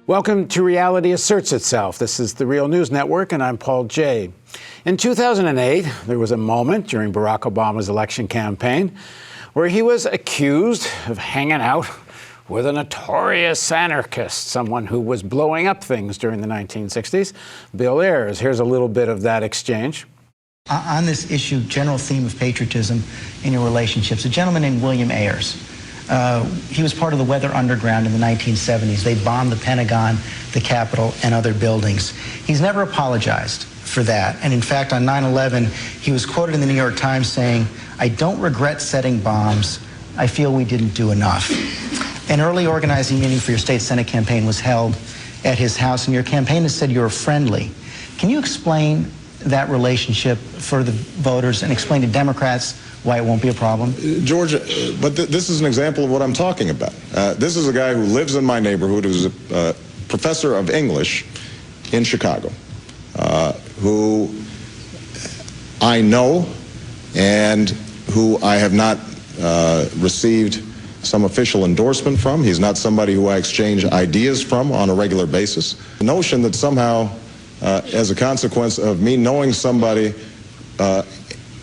Welcome to Reality Asserts Itself. This is the Real News Network, and I'm Paul Jay. In 2008, there was a moment during Barack Obama's election campaign where he was accused of hanging out with a notorious anarchist, someone who was blowing up things during the 1960s, Bill Ayers. Here's a little bit of that exchange. On this issue, general theme of patriotism in your relationships, a gentleman named William Ayers. He was part of the Weather Underground in the 1970s. They bombed the Pentagon, the Capitol, and other buildings. He's never apologized for that. And in fact, on 9/11, he was quoted in the New York Times saying, "I don't regret setting bombs. I feel we didn't do enough." An early organizing meeting for your state Senate campaign was held at his house, and your campaign has said you're friendly. Can you explain that relationship for the voters and explain to Democrats why it won't be a problem? George, but this is an example of what I'm talking about. This is a guy who lives in my neighborhood, who's a professor of English in Chicago, who I know and who I have not received some official endorsement from. He's not somebody who I exchange ideas from on a regular basis. The notion that somehow, as a consequence of me knowing somebody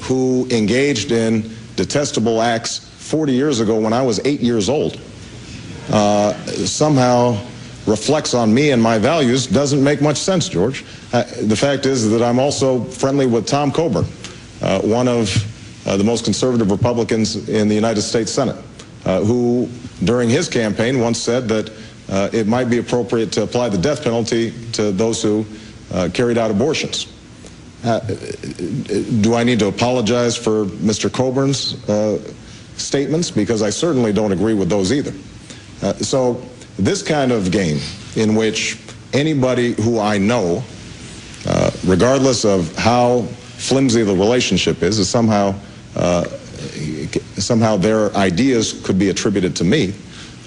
who engaged in detestable acts 40 years ago when I was 8 years old, somehow reflects on me and my values doesn't make much sense, George. The fact is that I'm also friendly with Tom Coburn, one of the most conservative Republicans in the United States Senate, who during his campaign once said that it might be appropriate to apply the death penalty to those who carried out abortions. Do I need to apologize for Mr. Coburn's statements? Because I certainly don't agree with those either. So this kind of game in which anybody who I know, regardless of how flimsy the relationship is somehow their ideas could be attributed to me,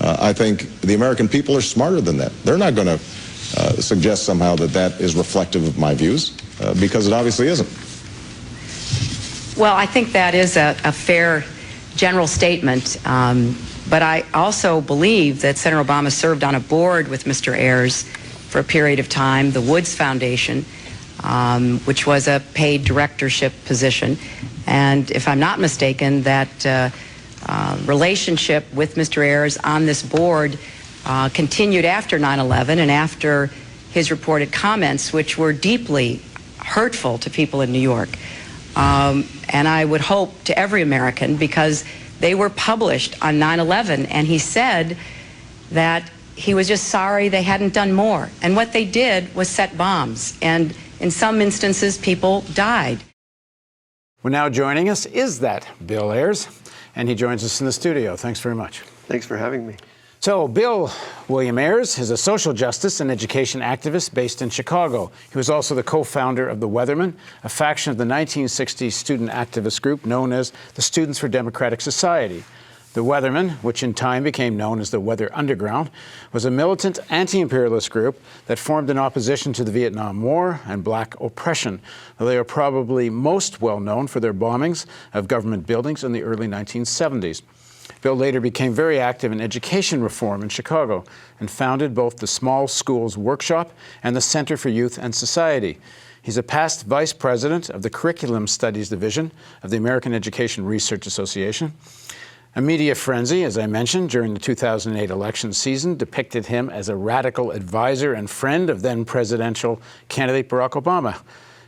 I think the American people are smarter than that. They're not going to suggest somehow that that is reflective of my views, because it obviously isn't. Well, I think that is a fair general statement, but I also believe that Senator Obama served on a board with Mr. Ayers for a period of time, the Woods Foundation, which was a paid directorship position. And if I'm not mistaken, that relationship with Mr. Ayers on this board continued after 9/11 and after his reported comments, which were deeply hurtful to people in New York. And I would hope to every American, because they were published on 9/11, and he said that he was just sorry they hadn't done more. And what they did was set bombs. And in some instances, people died. Well, now joining us is that Bill Ayers, and he joins us in the studio. Thanks very much. Thanks for having me. So, Bill William Ayers is a social justice and education activist based in Chicago. He was also the co-founder of the Weatherman, a faction of the 1960s student activist group known as the Students for Democratic Society. The Weatherman, which in time became known as the Weather Underground, was a militant anti-imperialist group that formed in opposition to the Vietnam War and black oppression. They are probably most well known for their bombings of government buildings in the early 1970s. Bill later became very active in education reform in Chicago and founded both the Small Schools Workshop and the Center for Youth and Society. He's a past vice president of the Curriculum Studies Division of the American Education Research Association. A media frenzy, as I mentioned, during the 2008 election season depicted him as a radical advisor and friend of then presidential candidate Barack Obama.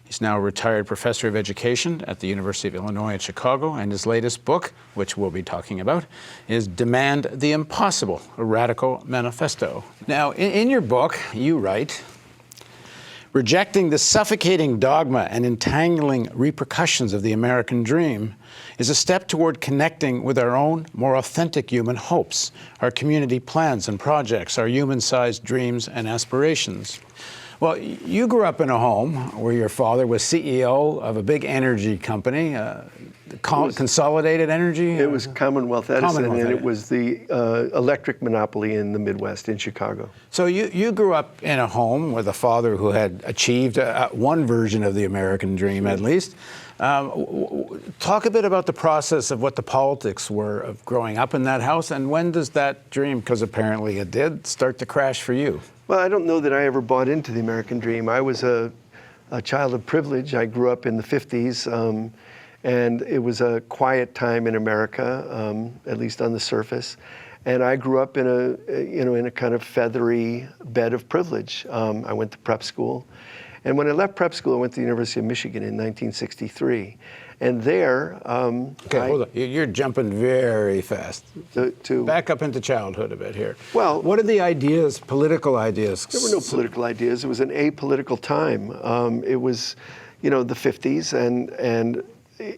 He's now a retired professor of education at the University of Illinois at Chicago, and his latest book, which we'll be talking about, is Demand the Impossible, a Radical Manifesto. Now, in your book, you write, rejecting the suffocating dogma and entangling repercussions of the American dream is a step toward connecting with our own, more authentic human hopes, our community plans and projects, our human-sized dreams and aspirations. Well, you grew up in a home where your father was CEO of a big energy company, Consolidated Energy? It was Commonwealth Edison, Commonwealth, and it was the electric monopoly in the Midwest in Chicago. So you grew up in a home with a father who had achieved one version of the American dream, at least. Talk a bit about the process of what the politics were of growing up in that house, and when does that dream, because apparently it did, start to crash for you? Well, I don't know that I ever bought into the American dream. I was a child of privilege. I grew up in the 50s, and it was a quiet time in America, at least on the surface. And I grew up in a kind of feathery bed of privilege. I went to prep school. And when I left prep school, I went to the University of Michigan in 1963. And there, okay, hold on. You're jumping very fast. To back up into childhood a bit here. Well, what are the ideas, political ideas? There were no political ideas. It was an apolitical time. It was, the 50s, and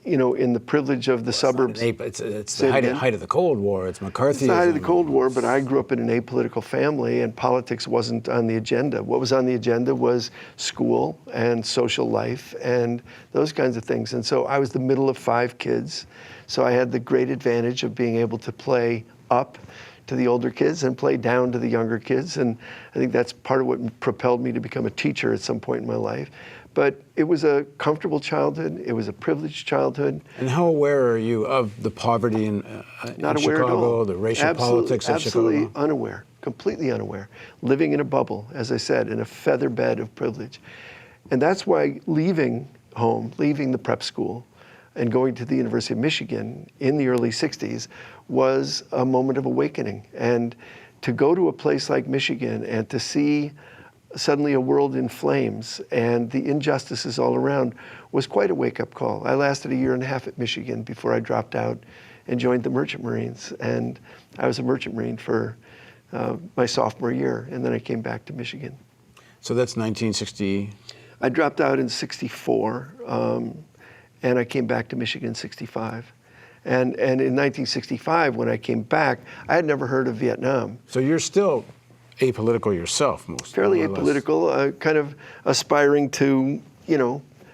in the privilege of the suburbs. It's the height of the Cold War. It's McCarthyism. It's the height of the Cold War, but I grew up in an apolitical family, and politics wasn't on the agenda. What was on the agenda was school and social life and those kinds of things. And so I was the middle of 5 kids, so I had the great advantage of being able to play up to the older kids and play down to the younger kids. And I think that's part of what propelled me to become a teacher at some point in my life. But it was a comfortable childhood. It was a privileged childhood. And how aware are you of the poverty in Chicago, the racial politics of Chicago? Absolutely unaware, completely unaware. Living in a bubble, as I said, in a feather bed of privilege. And that's why leaving home, leaving the prep school, and going to the University of Michigan in the early 60s was a moment of awakening. And to go to a place like Michigan and to see suddenly a world in flames and the injustices all around was quite a wake-up call. I lasted 1.5 years at Michigan before I dropped out and joined the Merchant Marines. And I was a Merchant Marine for my sophomore year, and then I came back to Michigan. So that's 1960? I dropped out in 64, and I came back to Michigan in 65. And in 1965, when I came back, I had never heard of Vietnam. So you're still apolitical yourself, fairly apolitical, kind of aspiring to,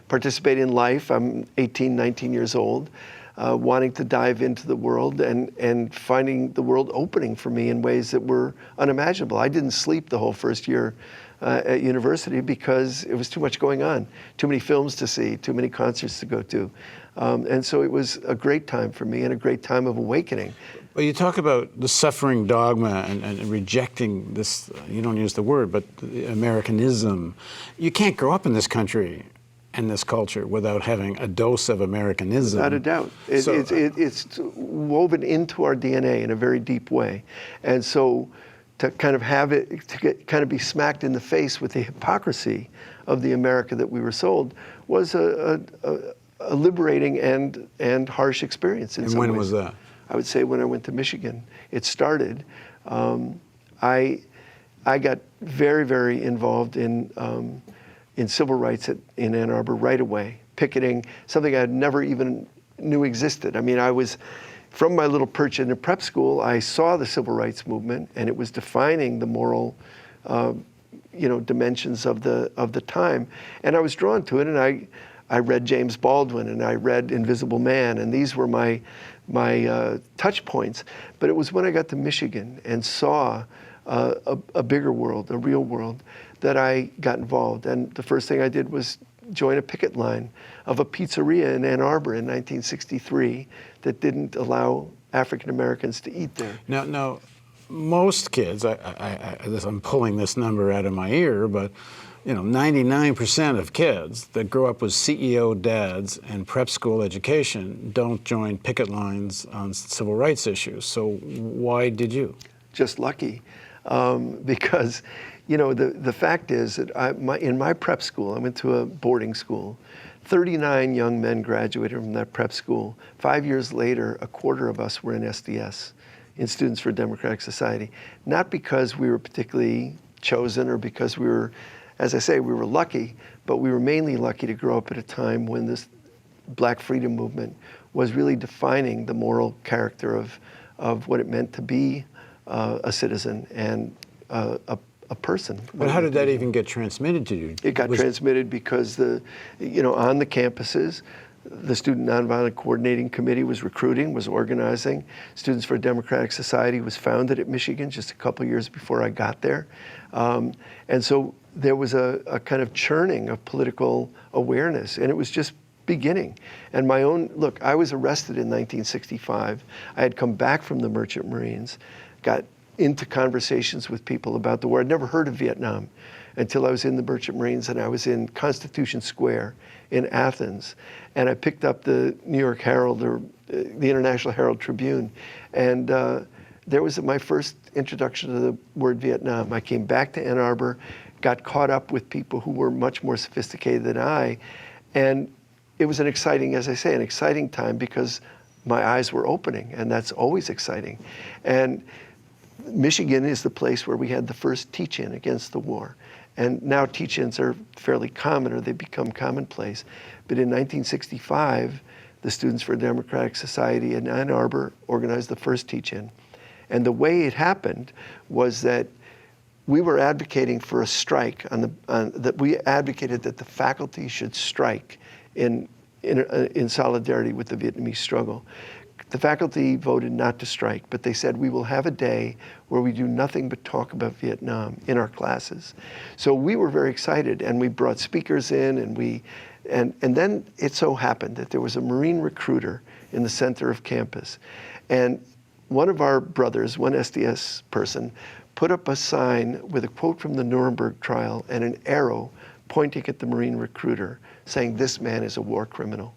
participate in life. I'm 18, 19 years old, wanting to dive into the world and finding the world opening for me in ways that were unimaginable. I didn't sleep the whole first year at university because it was too much going on, too many films to see, too many concerts to go to. And so it was a great time for me and a great time of awakening. Well, you talk about the suffering dogma and rejecting this, you don't use the word, but Americanism. You can't grow up in this country and this culture without having a dose of Americanism. Without a doubt. It's woven into our DNA in a very deep way. And so to kind of have it, kind of be smacked in the face with the hypocrisy of the America that we were sold was a liberating and harsh experience in some ways. And when was that? I would say when I went to Michigan. It started. I got very, very involved in civil rights in Ann Arbor right away, picketing, something I never even knew existed. I mean, I was, from my little perch in a prep school, I saw the civil rights movement, and it was defining the moral dimensions of the time. And I was drawn to it, and I read James Baldwin, and I read Invisible Man, and these were my touch points. But it was when I got to Michigan and saw a bigger world, a real world, that I got involved. And the first thing I did was join a picket line of a pizzeria in Ann Arbor in 1963 that didn't allow African Americans to eat there. Now, most kids, I'm pulling this number out of my ear, but 99% of kids that grow up with CEO dads and prep school education don't join picket lines on civil rights issues. So why did you? Just lucky, because the fact is that in my prep school, I went to a boarding school. 39 young men graduated from that prep school. 5 years later, a quarter of us were in SDS, in Students for Democratic Society. Not because we were particularly chosen or because we were, as I say, we were lucky, but we were mainly lucky to grow up at a time when this Black freedom movement was really defining the moral character of what it meant to be a citizen and a person. But how did that even get transmitted to you? It got transmitted because on the campuses, the Student Nonviolent Coordinating Committee was recruiting, was organizing. Students for a Democratic Society was founded at Michigan just a couple years before I got there. And so there was a kind of churning of political awareness, and it was just beginning. And my own, look, I was arrested in 1965. I had come back from the Merchant Marines, got into conversations with people about the war. I'd never heard of Vietnam until I was in the Merchant Marines, and I was in Constitution Square in Athens. And I picked up the New York Herald, or the International Herald Tribune, and there was my first introduction to the word Vietnam. I came back to Ann Arbor, got caught up with people who were much more sophisticated than I, and it was an exciting, as I say, an exciting time because my eyes were opening, and that's always exciting. And Michigan is the place where we had the first teach-in against the war. And now teach-ins are fairly common, or they become commonplace. But in 1965, the Students for a Democratic Society in Ann Arbor organized the first teach-in. And the way it happened was that we were advocating for a strike, that we advocated that the faculty should strike in solidarity with the Vietnamese struggle. The faculty voted not to strike, but they said we will have a day where we do nothing but talk about Vietnam in our classes. So we were very excited, and we brought speakers in, and then it so happened that there was a Marine recruiter in the center of campus. And one of our brothers, one SDS person, put up a sign with a quote from the Nuremberg trial and an arrow pointing at the Marine recruiter, saying, "This man is a war criminal."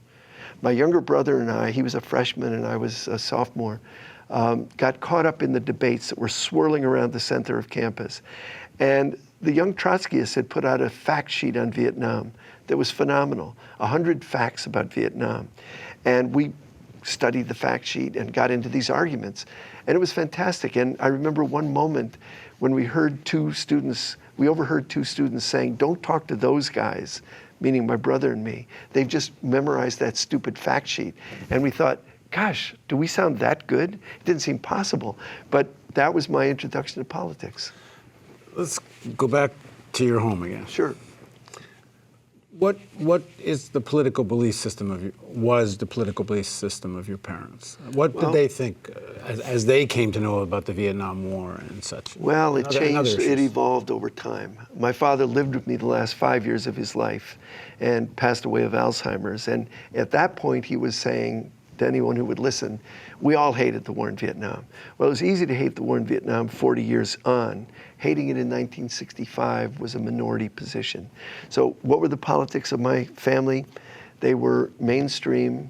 My younger brother and I, he was a freshman and I was a sophomore, got caught up in the debates that were swirling around the center of campus. And the young Trotskyists had put out a fact sheet on Vietnam that was phenomenal, 100 facts about Vietnam. And we studied the fact sheet and got into these arguments. And it was fantastic. And I remember one moment when we overheard two students saying, "Don't talk to those guys," meaning my brother and me. They've just memorized that stupid fact sheet. And we thought, gosh, do we sound that good? It didn't seem possible. But that was my introduction to politics. Let's go back to your home again. Sure. What is the political belief system was the political belief system of your parents? What did they think as they came to know about the Vietnam War and such? Well, it changed, it evolved over time. My father lived with me the last 5 years of his life and passed away of Alzheimer's. And at that point, he was saying to anyone who would listen, we all hated the war in Vietnam. Well, it was easy to hate the war in Vietnam 40 years on. Hating it in 1965 was a minority position. So what were the politics of my family? They were mainstream,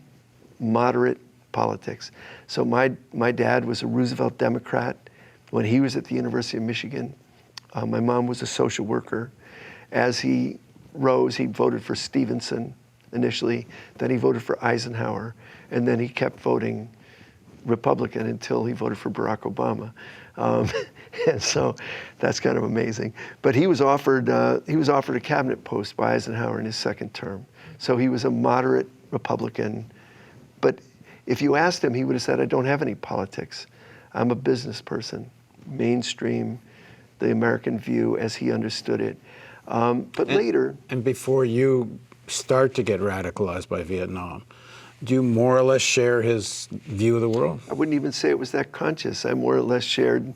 moderate politics. So my dad was a Roosevelt Democrat when he was at the University of Michigan. My mom was a social worker. As he rose, he voted for Stevenson initially, then he voted for Eisenhower, and then he kept voting Republican until he voted for Barack Obama. And so that's kind of amazing. But he was offered a cabinet post by Eisenhower in his second term. So he was a moderate Republican. But if you asked him, he would have said, I don't have any politics. I'm a business person, mainstream, the American view as he understood it. Later... And before you start to get radicalized by Vietnam, do you more or less share his view of the world? I wouldn't even say it was that conscious. I more or less shared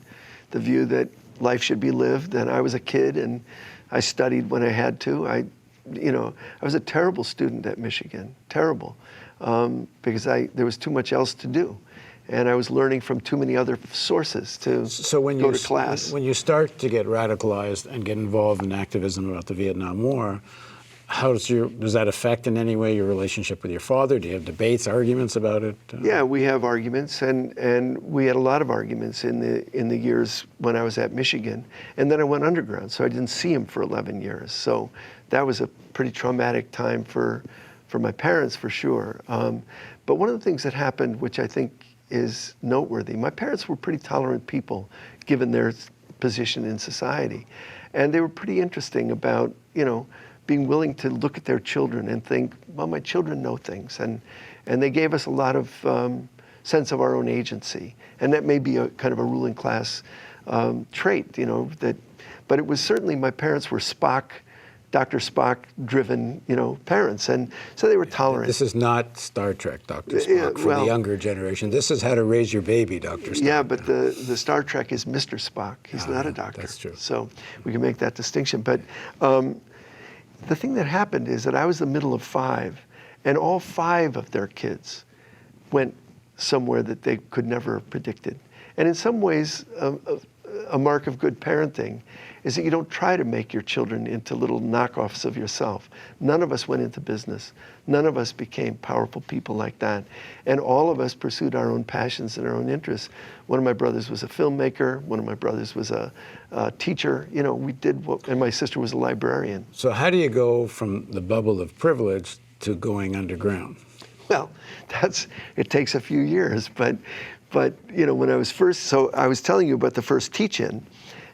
the view that life should be lived, and I was a kid and I studied when I had to. I was a terrible student at Michigan, terrible, because there was too much else to do. And I was learning from too many other sources to go to class. When you start to get radicalized and get involved in activism about the Vietnam War, does that affect in any way your relationship with your father? Do you have debates, arguments about it? Yeah, we have arguments, and we had a lot of arguments in the years when I was at Michigan. And then I went underground, so I didn't see him for 11 years. So that was a pretty traumatic time for my parents, for sure. But one of the things that happened, which I think is noteworthy, my parents were pretty tolerant people, given their position in society. And they were pretty interesting about, being willing to look at their children and think, well, my children know things. And they gave us a lot of sense of our own agency. And that may be a kind of a ruling class trait, but it was certainly, my parents were Dr. Spock-driven, parents. And so they were tolerant. This is not Star Trek, Dr. Spock, for the younger generation. This is How to Raise Your Baby, Dr. Spock. Yeah, but the Star Trek is Mr. Spock. He's not a doctor. That's true. So we can make that distinction. But the thing that happened is that I was the middle of five, And all 5 of their kids went somewhere that they could never have predicted. And in some ways, a mark of good parenting is that you don't try to make your children into little knockoffs of yourself. None of us went into business. None of us became powerful people like that. And all of us pursued our own passions and our own interests. One of my brothers was a filmmaker. One of my brothers was a teacher. You know, we did what, and my sister was a librarian. So how do you go from the bubble of privilege to going underground? Well, it takes a few years, but you know, when I was first, so I was telling you about the first teach-in,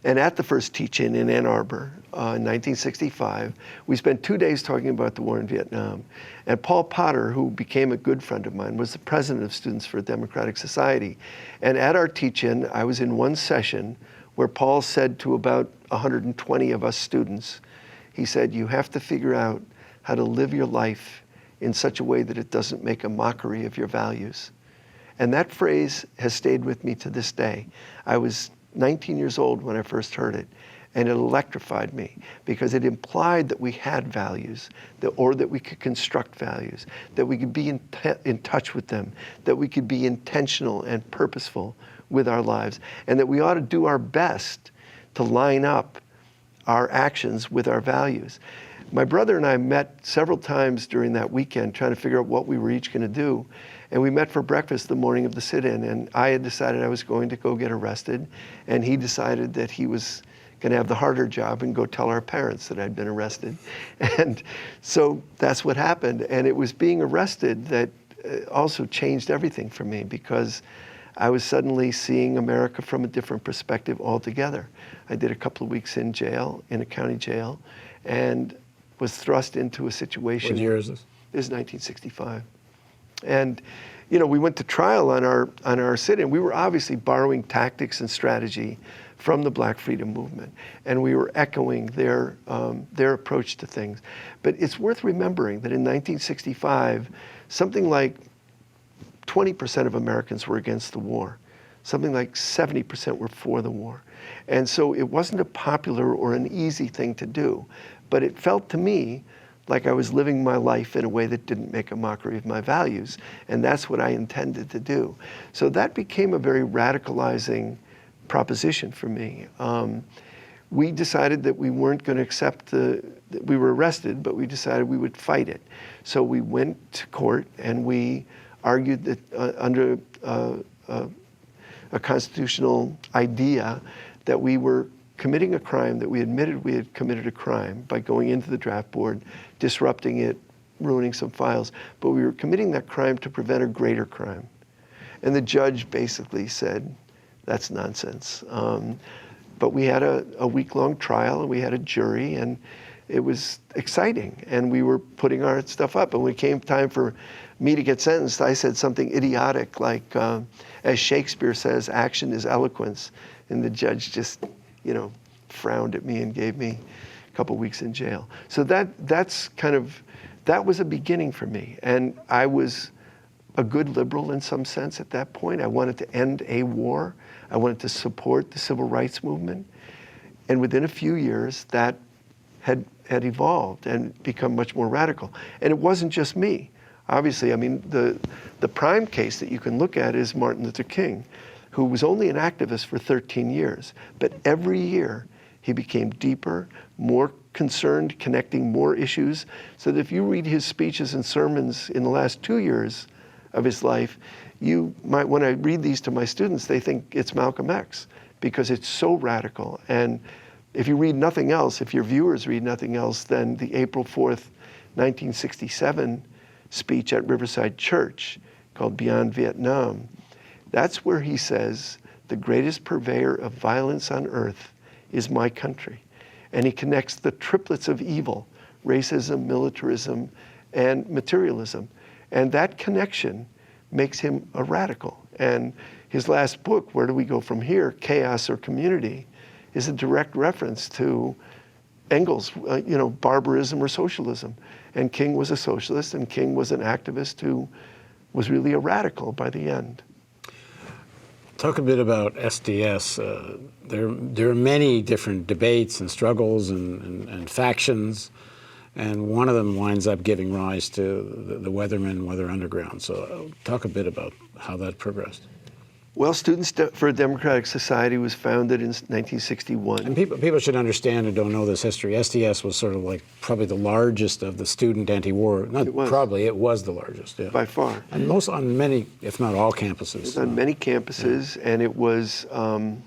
and at the first teach-in in Ann Arbor in 1965, we spent 2 days talking about the war in Vietnam. And Paul Potter, who became a good friend of mine, was the president of Students for a Democratic Society. And at our teach-in, I was in one session where Paul said to about 120 of us students, he said, you have to figure out how to live your life in such a way that it doesn't make a mockery of your values. And that phrase has stayed with me to this day. I was 19 years old when I first heard it, and it electrified me because it implied that we had values, or that we could construct values, that we could be in touch with them, that we could be intentional and purposeful with our lives, and that we ought to do our best to line up our actions with our values. My brother and I met several times during that weekend trying to figure out what we were each going to do. And we met for breakfast the morning of the sit-in, and I had decided I was going to go get arrested, and he decided that he was going to have the harder job and go tell our parents that I'd been arrested. And so that's what happened. And it was being arrested that also changed everything for me, because I was suddenly seeing America from a different perspective altogether. I did a couple of weeks in jail, in a county jail, and was thrust into a situation. What year is this? This is 1965. And, you know, we went to trial on our sit-in. We were obviously borrowing tactics and strategy from the Black Freedom Movement, and we were echoing their approach to things. But it's worth remembering that in 1965, something like 20% of Americans were against the war. Something like 70% were for the war. And so it wasn't a popular or an easy thing to do, but it felt to me like I was living my life in a way that didn't make a mockery of my values, and that's what I intended to do. So that became a very radicalizing proposition for me. We decided that we weren't going to accept that we were arrested, but we decided we would fight it. So we went to court and we argued that under a constitutional idea that we were committing a crime, that we admitted we had committed a crime by going into the draft board, disrupting it, ruining some files, but we were committing that crime to prevent a greater crime. And the judge basically said, that's nonsense. But we had a week-long trial, and we had a jury, and it was exciting. And we were putting our stuff up. And when it came time for me to get sentenced, I said something idiotic like, as Shakespeare says, action is eloquence. And the judge just, you know, frowned at me and gave me a couple weeks in jail. So that was a beginning for me. And I was a good liberal in some sense at that point. I wanted to end a war. I wanted to support the civil rights movement. And within a few years, that had evolved and become much more radical. And it wasn't just me. Obviously, I mean, the prime case that you can look at is Martin Luther King, who was only an activist for 13 years. But every year, he became deeper, more concerned, connecting more issues, so that if you read his speeches and sermons in the last 2 years of his life, you might, when I read these to my students, they think it's Malcolm X, because it's so radical. And if you read nothing else, if your viewers read nothing else, then the April 4th, 1967 speech at Riverside Church called Beyond Vietnam, that's where he says, the greatest purveyor of violence on earth is my country. And he connects the triplets of evil, racism, militarism, and materialism. And that connection makes him a radical. And his last book, Where Do We Go From Here? Chaos or Community, is a direct reference to Engels, barbarism or socialism. And King was a socialist, and King was an activist who was really a radical by the end. Talk a bit about SDS. There are many different debates and struggles and factions. and one of them winds up giving rise to the Weatherman, Weather Underground. So talk a bit about how that progressed. Well, Students for a Democratic Society was founded in 1961. And people should understand who don't know this history. SDS was sort of like probably the largest of the student anti-war. It was. Probably, it was the largest. Yeah. By far. And most on many, if not all, campuses. It was on many campuses, and it was a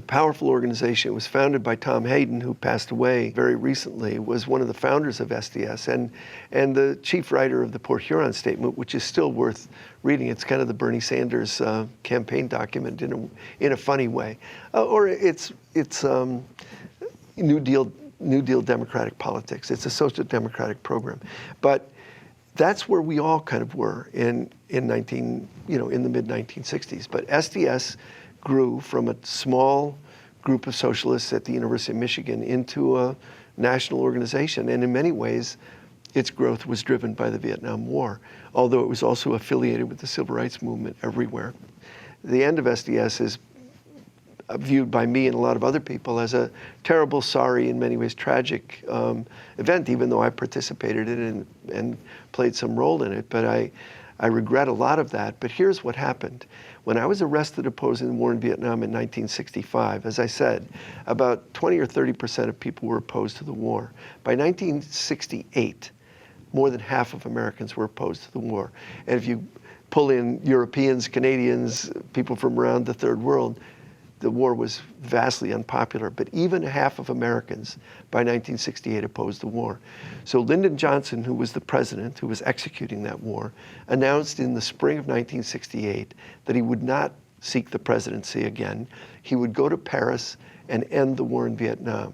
powerful organization. It was founded by Tom Hayden, who passed away very recently, was one of the founders of SDS, and the chief writer of the Port Huron Statement, which is still worth reading. It's kind of the Bernie Sanders campaign document in a funny way, or it's New Deal democratic politics. It's a social democratic program, but that's where we all kind of were in the mid 1960s. But SDS grew from a small group of socialists at the University of Michigan into a national organization. And in many ways, its growth was driven by the Vietnam War, although it was also affiliated with the civil rights movement everywhere. The end of SDS is viewed by me and a lot of other people as a terrible, sorry, in many ways tragic event, even though I participated in it and played some role in it. But I regret a lot of that. But here's what happened. When I was arrested opposing the war in Vietnam in 1965, as I said, about 20 or 30% of people were opposed to the war. By 1968, more than half of Americans were opposed to the war. And if you pull in Europeans, Canadians, people from around the third world, the war was vastly unpopular, but even half of Americans by 1968 opposed the war. So Lyndon Johnson, who was the president who was executing that war, announced in the spring of 1968 that he would not seek the presidency again. He would go to Paris and end the war in Vietnam.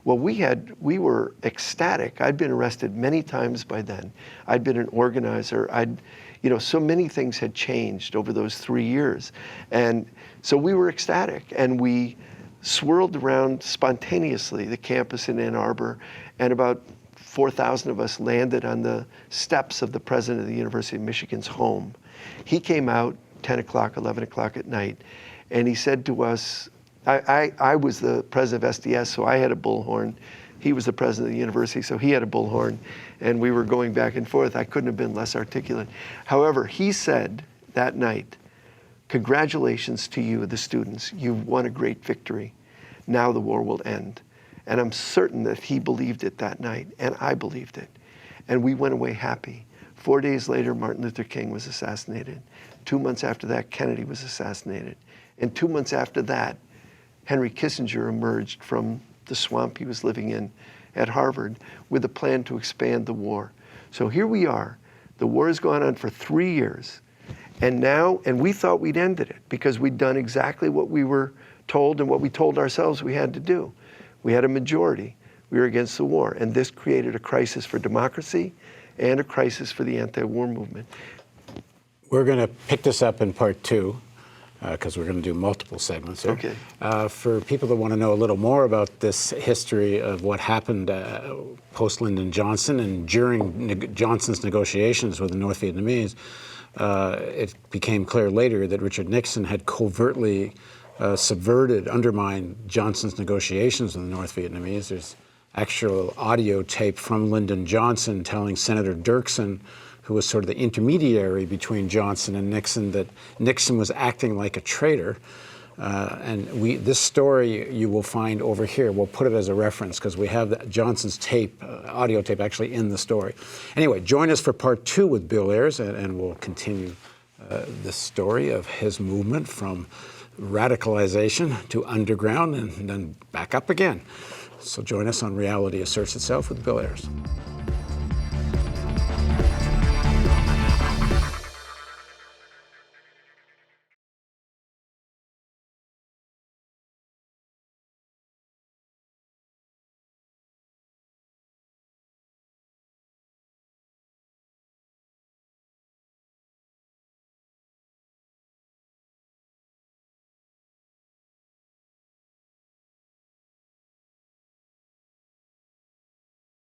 Well, we were ecstatic. I'd been arrested many times by then. I'd been an organizer. So many things had changed over those 3 years. And so we were ecstatic, and we swirled around spontaneously the campus in Ann Arbor, and about 4,000 of us landed on the steps of the president of the University of Michigan's home. He came out 10 o'clock, 11 o'clock at night, and he said to us, I was the president of SDS, so I had a bullhorn. He was the president of the university, so he had a bullhorn, and we were going back and forth. I couldn't have been less articulate. However, he said that night, "Congratulations to you, the students. You've won a great victory. Now the war will end." And I'm certain that he believed it that night, and I believed it. And we went away happy. 4 days later, Martin Luther King was assassinated. 2 months after that, Kennedy was assassinated. And 2 months after that, Henry Kissinger emerged from the swamp he was living in at Harvard with a plan to expand the war. So here we are. The war has gone on for 3 years. And we thought we'd ended it because we'd done exactly what we were told and what we told ourselves we had to do. We had a majority. We were against the war. And this created a crisis for democracy and a crisis for the anti-war movement. We're going to pick this up in part 2. Because we're going to do multiple segments here. Okay. For people that want to know a little more about this history of what happened post Lyndon Johnson and during Johnson's negotiations with the North Vietnamese, it became clear later that Richard Nixon had covertly undermined Johnson's negotiations with the North Vietnamese. There's actual audio tape from Lyndon Johnson telling Senator Dirksen, who was sort of the intermediary between Johnson and Nixon, that Nixon was acting like a traitor. This story you will find over here. We'll put it as a reference because we have Johnson's tape, audio tape, actually in the story. Anyway, join us for part 2 with Bill Ayers, and we'll continue the story of his movement from radicalization to underground and then back up again. So join us on Reality Asserts Itself with Bill Ayers.